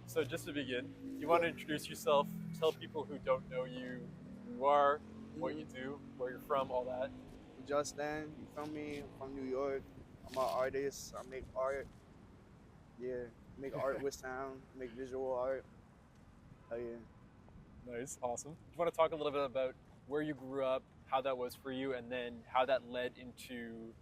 So just to begin, you want to introduce yourself, tell people who don't know you who you are, what you Mm-hmm. do, where you're from, all that. Justend, you feel me? I'm from New York. I'm an artist. I make art. Yeah, make art with sound. Make visual art. Oh yeah. Nice, awesome. Do you want to talk a little bit about where you grew up, how that was for you, and then how that led into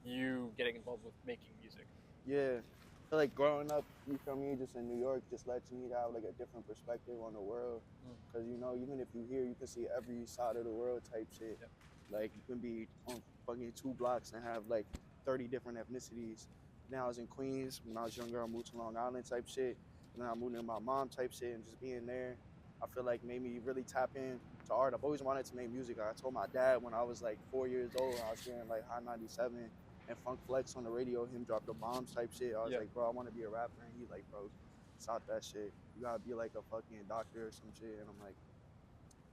you getting involved with making music? Yeah. I feel like growing up, you feel me, just in New York, just lets me have like a different perspective on the world. Mm, Cause even if you here, you can see every side of the world type shit. yeah, Like you can be on fucking 2 blocks and have like 30 different ethnicities. Now I was in Queens when I was younger. I moved to Long Island type shit, and then I moved in my mom type shit, and just being there, I feel like made me really tap in to art. I've always wanted to make music. I told my dad when I was like 4 years old, I was hearing like High 97 and Funk Flex on the radio, him drop the bombs type shit. I was yeah, like, bro, I want to be a rapper. And he's like, bro, stop that shit. You gotta be like a fucking doctor or some shit. And I'm like,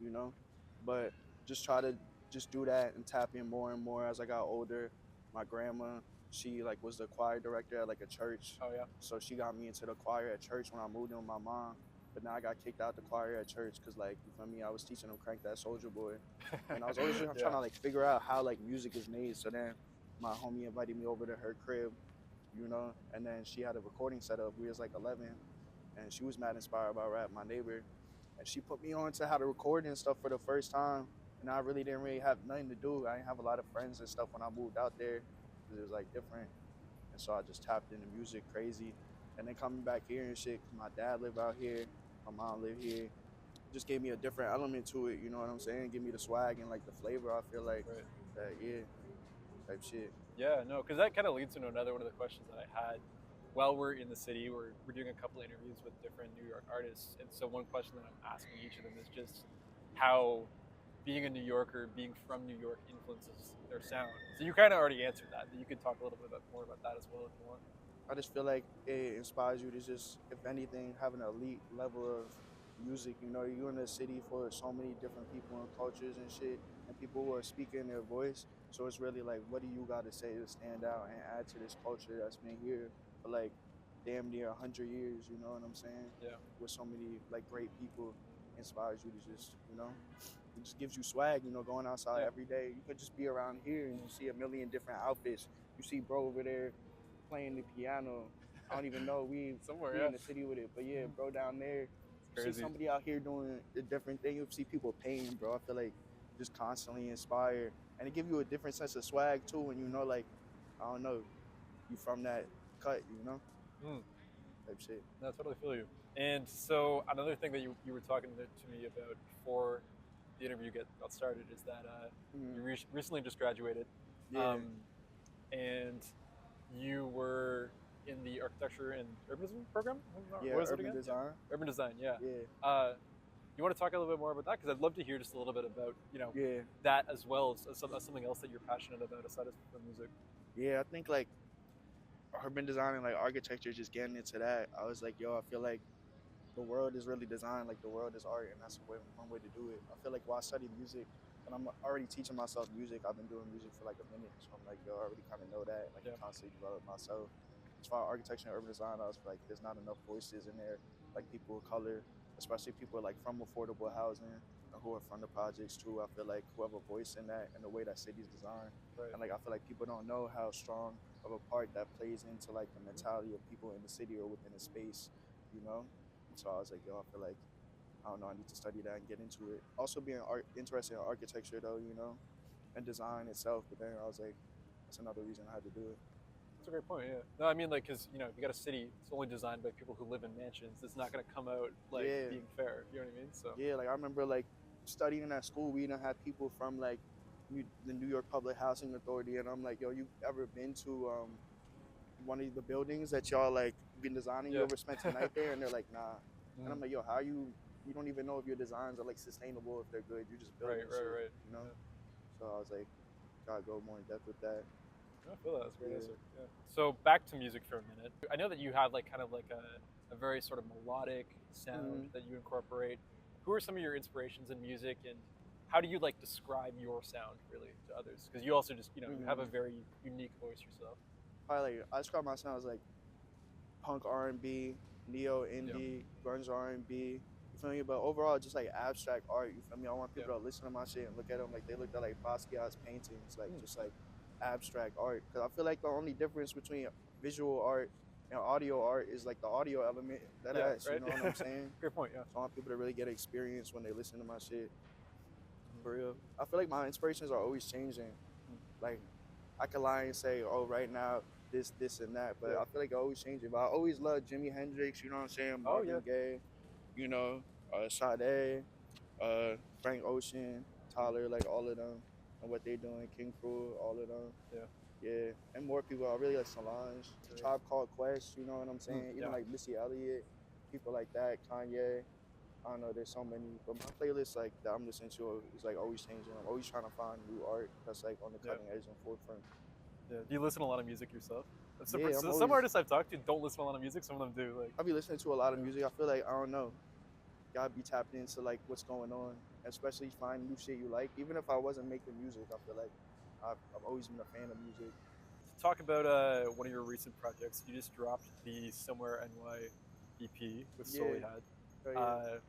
you know, but just try to just do that and tap in more and more as I got older. My grandma, she like was the choir director at like a church, oh yeah, so she got me into the choir at church when I moved in with my mom. But now I got kicked out the choir at church because like you feel me, I was teaching them crank that soldier boy, and I was always just trying yeah, to like figure out how like music is made. So then my homie invited me over to her crib, and then she had a recording set up. We was like 11, and she was mad inspired by rap, my neighbor, and she put me on to how to record and stuff for the first time. And I really didn't really have nothing to do. I didn't have a lot of friends and stuff when I moved out there because it was like different. And so I just tapped into music crazy. And then coming back here and shit, 'cause my dad lived out here, my mom lived here, just gave me a different element to it. You know what I'm saying? Give me the swag and like the flavor. I feel like right. that, yeah, type shit. Yeah, no, because that kind of leads into another one of the questions that I had while we're in the city. We're doing a couple interviews with different New York artists, and so one question that I'm asking each of them is just how being a New Yorker, being from New York, influences their sound. So you kind of already answered that, but you could talk a little bit more about that as well if you want. I just feel like it inspires you to just, if anything, have an elite level of music. You're in a city full of so many different people and cultures and shit, and people who are speaking their voice. So it's really like, what do you got to say to stand out and add to this culture that's been here for like damn near 100 years? You know what I'm saying? Yeah, With so many like great people, inspires you to just, it just gives you swag. Going outside yeah, every day. You could just be around here and you see a million different outfits. You see bro over there playing the piano. I don't even know. We somewhere, we yeah, in the city with it, but yeah, bro, down there, it's you see crazy. somebody out here doing a different thing. You see people painting, bro. I feel like just constantly inspired, and it give you a different sense of swag too. When like, I don't know, you from that cut, Mm, type shit. no, I totally feel you. And so another thing that you were talking to me about before the interview got started is that Mm-hmm. you recently just graduated, Yeah, um, and you were in the architecture and urbanism program. yeah, What was it urban again? Yeah, design. urban design. Yeah. Yeah, You want to talk a little bit more about that? Because I'd love to hear just a little bit about yeah, that as well as something else that you're passionate about aside from music. yeah. I think like urban design and like architecture, just getting into that. I was like, yo, I feel like the world is really designed like the world is art, and that's one way to do it. I feel like while I study music, and I'm already teaching myself music, I've been doing music for like a minute, so I'm like, yo, I already kind of know that, like Yeah. constantly develop myself. As far as architecture and urban design, I was like, there's not enough voices in there, like people of color, especially people like from affordable housing and who are from the projects too. I feel like who have a voice in that and the way that city's designed, Right. and like I feel like people don't know how strong of a part that plays into like the mentality of people in the city or within a space, you know. And so I was like, yo, I feel like I don't know, I need to study that and get into it. Also being interested in architecture though, and design itself. But then I was like, that's another reason I had to do it. That's a great point. Yeah. No, I mean, like, because if you got a city, it's only designed by people who live in mansions. It's not going to come out like Yeah, being fair. You know what I mean? So. yeah. Like I remember like studying at school, we didn't have people from like the New York Public Housing Authority, and I'm like, yo, you ever been to one of the buildings that y'all like been designing? You Yeah. ever spent a night there? And they're like, nah. And Mm, I'm like, yo, how you don't even know if your designs are like sustainable, if they're good. You're just right. building Right. shit, Right. you know? Yeah. So I was like, gotta go more in depth with that. I feel that. That's a great Yeah. answer. Yeah. So back to music for a minute. I know that you have like kind of like a very sort of melodic sound Hmm. that you incorporate. Who are some of your inspirations in music, and how do you like describe your sound really to others? Because you also just you have Hmm. a very unique voice yourself. Probably like I describe my sound as like punk R&B, neo Yeah. indie, grunge R&B. You feel me? But overall, just like abstract art. You feel me? I want Yeah. people to listen to my shit and look at them like they looked at like Basquiat's paintings, like just Yeah. like abstract art. Because I feel like the only difference between visual art and audio art is like the audio element. That Yeah. ass, you Right. know what I'm saying? Great point. Yeah. So I want people to really get experience when they listen to my shit. For real. I feel like my inspirations are always changing. Like I could lie and say, oh, right now this and that, but Yeah. I feel like I always change it. But I always love Jimi Hendrix, you know what I'm saying? Oh yeah. Marvin Gaye, you know, Sade, Frank Ocean, Tyler, like all of them, and what they doing, King Cruel, all of them. Yeah. Yeah, and more people. I really like Solange, Great. Tribe Called Quest, you know what I'm saying? Even Yeah. like Missy Elliott, people like that, Kanye. I don't know, there's so many, but my playlist like that I'm listening to is like always changing. I'm always trying to find new art that's like on the Yeah. cutting edge and forefront. Yeah. Do you listen to a lot of music yourself? Yeah, I'm Some always artists I've talked to don't listen to a lot of music. Some of them do. Like. I be listening to a lot of Yeah. music. I feel like I don't know, gotta be tapped into like what's going on, especially find new shit you like. Even if I wasn't making music, I feel like I've always been a fan of music. Talk about one of your recent projects. You just dropped the Somewhere NY EP with Yeah, Solely Had. oh yeah. Uh,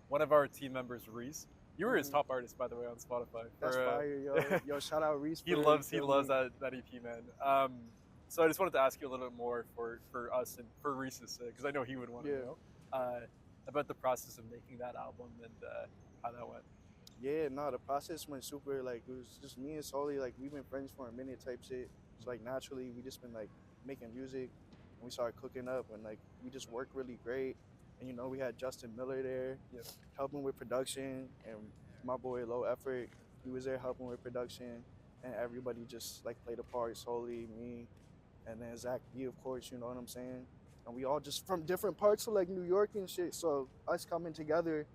One of our team members, Reese. You were his Mhm. top artist, by the way, on Spotify. That's fire, yo. Yo, shout out Reese he for loves feel me. that EP, man. So I just wanted to ask you a little bit more for us and for Reese's sake, because I know he would want to Yeah. know about the process of making that album and how that went. Yeah, no, the process went super. Like it was just me and Soli. Like we've been friends for a minute, type shit. So like naturally, we just been like making music, and we started cooking up, and like we just worked really great. And you know, we had Justin Miller there Yeah. helping with production, and my boy Low Effort, he was there helping with production, and everybody just like played a part. Soli, me, and then Zach B, of course. You know what I'm saying? And we all just from different parts of like New York and shit. So us coming together,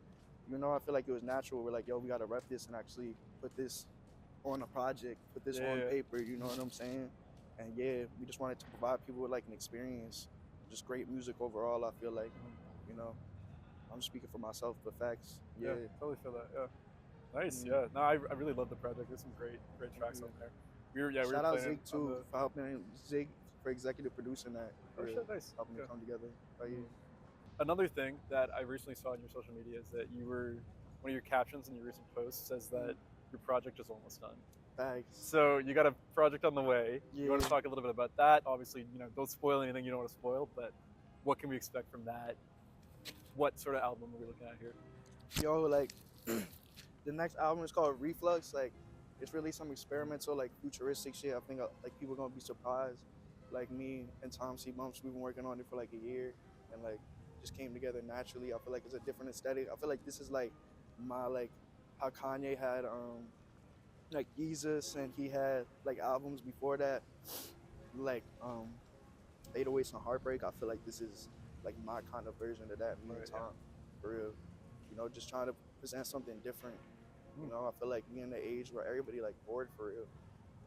you know, I feel like it was natural. We're like, yo, we gotta rep this and actually put this on a project, put this on Yeah. paper. You know what I'm saying? And yeah, we just wanted to provide people with like an experience, just great music overall. I feel like, you know, I'm speaking for myself, but facts. Yeah, Yeah. totally feel that. Yeah. Nice. Mm. Yeah. No, I really love the project. There's some great tracks on there. We were Shout out playing Zig on too the. for helping Zig for executive producing that. Oh For shit, nice. helping Yeah. it come together. But yeah. Another thing that I recently saw on your social media is that you were one of your captions in your recent post says that your project is almost done. Facts. So you got a project on the way. You want Yeah. to talk a little bit about that? Obviously, don't spoil anything you don't want to spoil, but what can we expect from that? What sort of album are we looking at here? Yo, like the next album is called Reflux. Like it's really some experimental, like futuristic shit. I think like people gonna be surprised. Like me and Tom C. Bumps, we've been working on it for like a year, and like just came together naturally. I feel like it's a different aesthetic. I feel like this is like my like how Kanye had like Jesus, and he had like albums before that, like 808s and Heartbreak. I feel like this is like my kind of version of that. Me and Right, Tom, for real. You know, just trying to present something different. You know, I feel like we in the age where everybody like bored for real,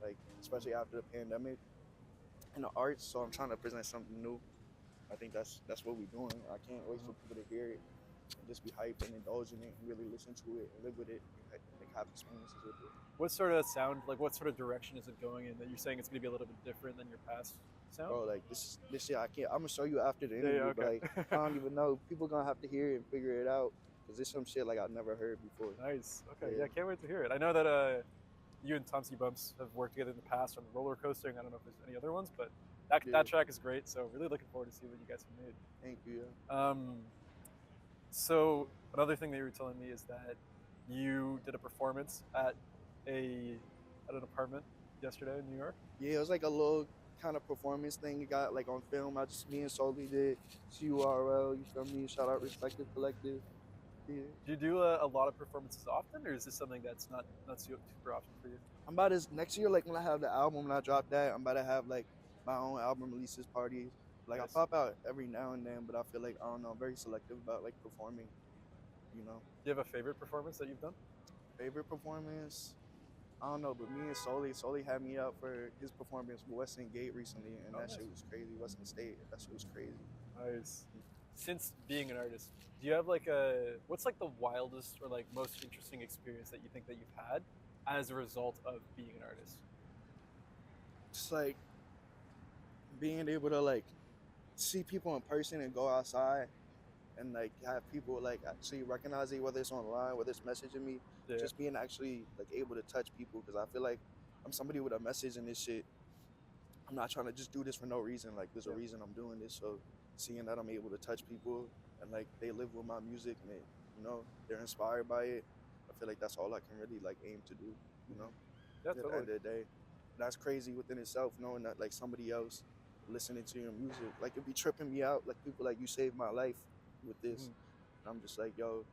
like especially after the pandemic and the arts. So I'm trying to present something new. I think that's what we're doing. I can't wait for people to hear it and just be hyped and indulge in it and really listen to it and live with it and like have experiences with it. What sort of sound, like what sort of direction is it going in that you're saying it's going to be a little bit different than your past sound? Bro, like this shit, I can't. I'm gonna show you after the Yeah, interview, yeah, but okay. like I don't even know. People gonna have to hear it and figure it out because there's some shit like I've never heard before. Nice. Okay. Yeah. Yeah, can't wait to hear it. I know that you and Tom C. Bumps have worked together in the past on roller coastering. I don't know if there's any other ones, but that track is great. So really looking forward to see what you guys have made. Thank you. Yeah. So another thing that you were telling me is that you did a performance at an apartment yesterday in New York. Yeah, it was like a little kind of performance thing. It got like on film. Me and Soli did CURL. You feel me? Shout out Respective Collective. Yeah. Do you do a lot of performances often, or is this something that's not super often for you? I'm about to next year, like when I have the album and I drop that, I'm about to have like my own album releases parties. Like Nice. I pop out every now and then, but I feel like I don't know, I'm very selective about like performing. You know, Do you have a favorite performance that you've done? favorite performance. I don't know, but me and Soli had me out for his performance with Western Gate recently, and Oh, that nice. shit was crazy. Western State, that shit was crazy. Nice. Since being an artist, do you have what's like the wildest or like most interesting experience that you think that you've had as a result of being an artist? Just like being able to like see people in person and go outside and like have people like actually recognize it, whether it's online, whether it's messaging me, Yeah. just being actually like able to touch people. Because I feel like I'm somebody with a message in this shit. I'm not trying to just do this for no reason. Like there's a Yeah. reason I'm doing this. So seeing that I'm able to touch people and like they live with my music and they, they're inspired by it. I feel like that's all I can really like aim to do. You know, Yeah, at the totally. end of the day, that's crazy within itself. Knowing that like somebody else listening to your music, like it'd be tripping me out. Like people like you saved my life with this. And I'm just like, yo,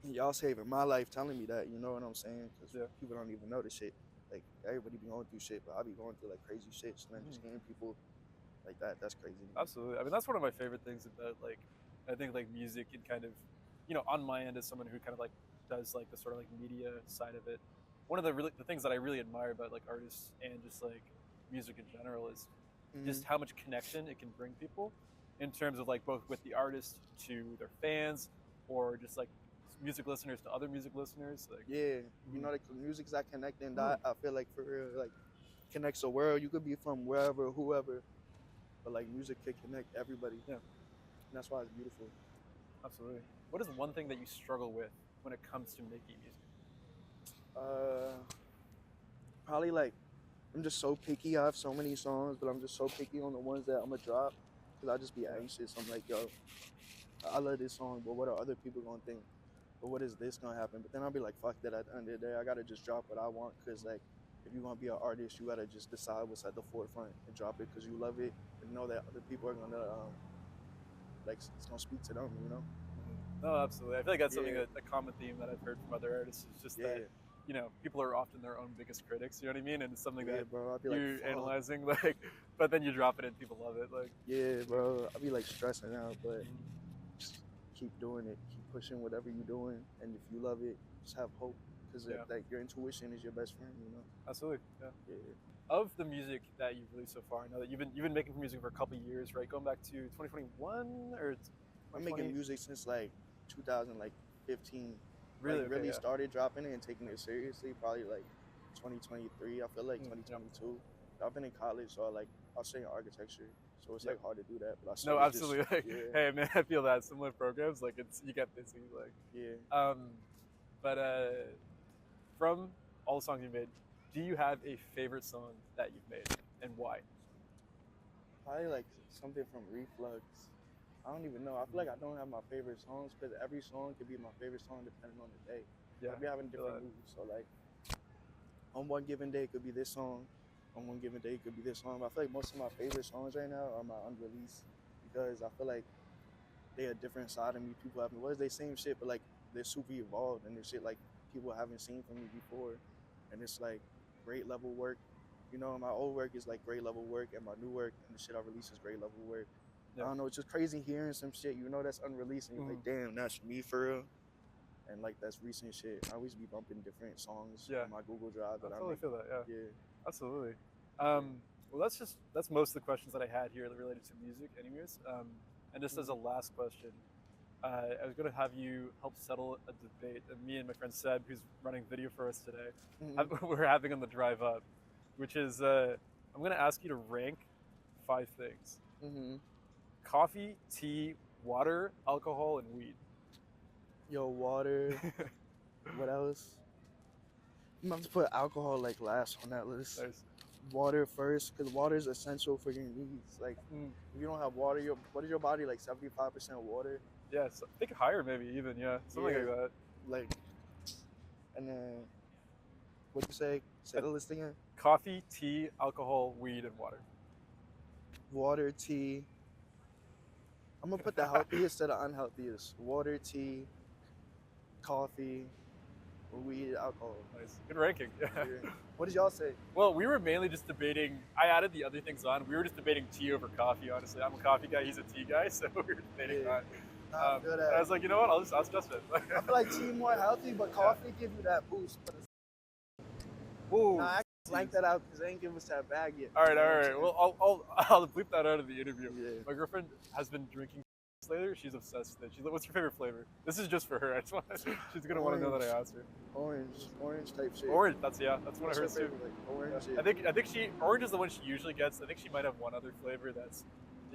y'all saving my life telling me that, you know what I'm saying? Because Yeah. people don't even know the shit. Like everybody be going through shit, but I be going through like crazy shit. So then just hearing people like that's crazy. Absolutely. I mean, that's one of my favorite things about like, I think like music and kind of, on my end as someone who kind of like does like the sort of like media side of it. One of the things that I really admire about like artists and just like music in general is just how much connection it can bring people in terms of like both with the artist to their fans or just like music listeners to other music listeners. Like, Yeah, like the music's that connecting that I feel like for real, like connects the world. You could be from wherever, whoever, but like music could connect everybody. Yeah. And that's why it's beautiful. Absolutely. What is one thing that you struggle with when it comes to making music? Probably like I'm just so picky. I have so many songs, but I'm just so picky on the ones that I'm gonna drop because I just be anxious. I'm like, yo, I love this song, but what are other people gonna think? But what is this gonna happen? But then I'll be like, fuck that. At the end of the day, I gotta just drop what I want because like if you're gonna be an artist, you gotta just decide what's at the forefront and drop it because you love it and know that other people are gonna like it's gonna speak to them, you know? No, absolutely. I feel like that's something Yeah. that a common theme that I've heard from other artists is just that people are often their own biggest critics. You know what I mean? And it's something that bro. I'll be you're like, fuck. analyzing, like, but then you drop it and people love it. Like, yeah, bro. I'll be like stressing out, but just keep doing it, keep pushing whatever you're doing, and if you love it, just have hope because like your intuition is your best friend, you know. Absolutely, yeah. Yeah. Of the music that you've released so far, I know that you've been making music for a couple of years, right? Going back to 2021 or I'm making music since like 2015. Really, like really started dropping it and taking it seriously probably like 2023. I feel like 2022. I've been in college, so I'll stay in architecture, so it's like hard to do that. But no, absolutely. Like, hey man, I feel that similar programs, like you get busy, like But from all the songs you made, do you have a favorite song that you've made and why? Probably like something from Reflux. I don't even know. I feel like I don't have my favorite songs because every song could be my favorite song depending on the day. Yeah, I'll be having different moods. So like on one given day it could be this song. On one given day it could be this song. But I feel like most of my favorite songs right now are my unreleased because I feel like they're a different side of me. People haven't, what is they same shit, but like they're super evolved and they're shit like people haven't seen from me before. And it's like great level work. You know, my old work is like great level work and my new work and the shit I release is great level work. I don't know, it's just crazy hearing some shit, that's unreleased and you're like, damn, that's me for real. And like that's recent shit. I always be bumping different songs on my Google Drive that I totally feel that, yeah. Absolutely. Well, that's most of the questions that I had here related to music anyways. And just as a last question, I was going to have you help settle a debate that me and my friend Seb, who's running video for us today, we're having on the drive up, which is I'm going to ask you to rank 5 things. Coffee, tea, water, alcohol, and weed. Yo, water. What else? I'm going to put alcohol like last on that list. Nice. Water first, because water is essential for your needs. Like, if you don't have water, what is your body like? 75% water. Yeah, so I think higher maybe even. Yeah, something like that. Like, and then what'd you say? Say the list again. Coffee, tea, alcohol, weed, and water. Water, tea. I'm gonna put the healthiest to the unhealthiest. Water, tea, coffee, weed, alcohol. Nice. Good ranking. Yeah. What did y'all say? Well, we were mainly just debating. I added the other things on. We were just debating tea over coffee, honestly. I'm a coffee guy, he's a tea guy, so we were debating that. And I was like, you know what, I'll just it. I feel like tea more healthy, but coffee give you that boost. Whoa. Nah, I blank that out because they ain't give us that bag yet. All right. Well, I'll bleep that out of the interview. Yeah. My girlfriend has been drinking later. She's obsessed with it. She's like, what's your favorite flavor? This is just for her. She's gonna want to know that I asked her. Orange type shit. Orange, that's what hers too. Like orange. Yeah. I think orange is the one she usually gets. I think she might have one other flavor that's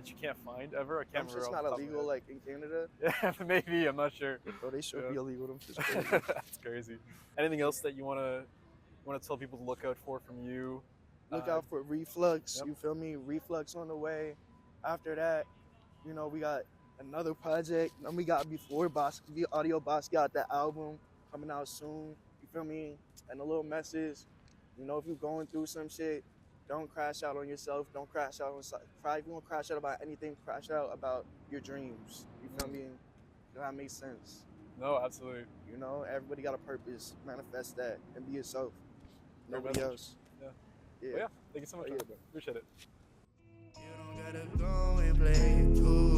that you can't find ever? I can't I'm remember. just off not the top of my illegal head. like in Canada. Yeah, maybe. I'm not sure. Bro, they should Yeah. be illegal. Them shit's crazy. That's crazy. Anything else that you wanna tell people to look out for from you? Look out for Reflux. Yep. You feel me? Reflux on the way. After that, you know, we got another project. And we got Before Boss, Audio Boss got that album coming out soon. You feel me? And a little message. You know, if you're going through some shit, don't crash out on yourself. Don't crash out on cry. If you want to crash out about anything, crash out about your dreams. You feel me? Does that make sense? No, absolutely. You know, everybody got a purpose. Manifest that and be yourself. Great Nobody message. else. Yeah. Yeah. Well, yeah. Thank you so much. Yeah. Appreciate it. You don't gotta go and play it cool.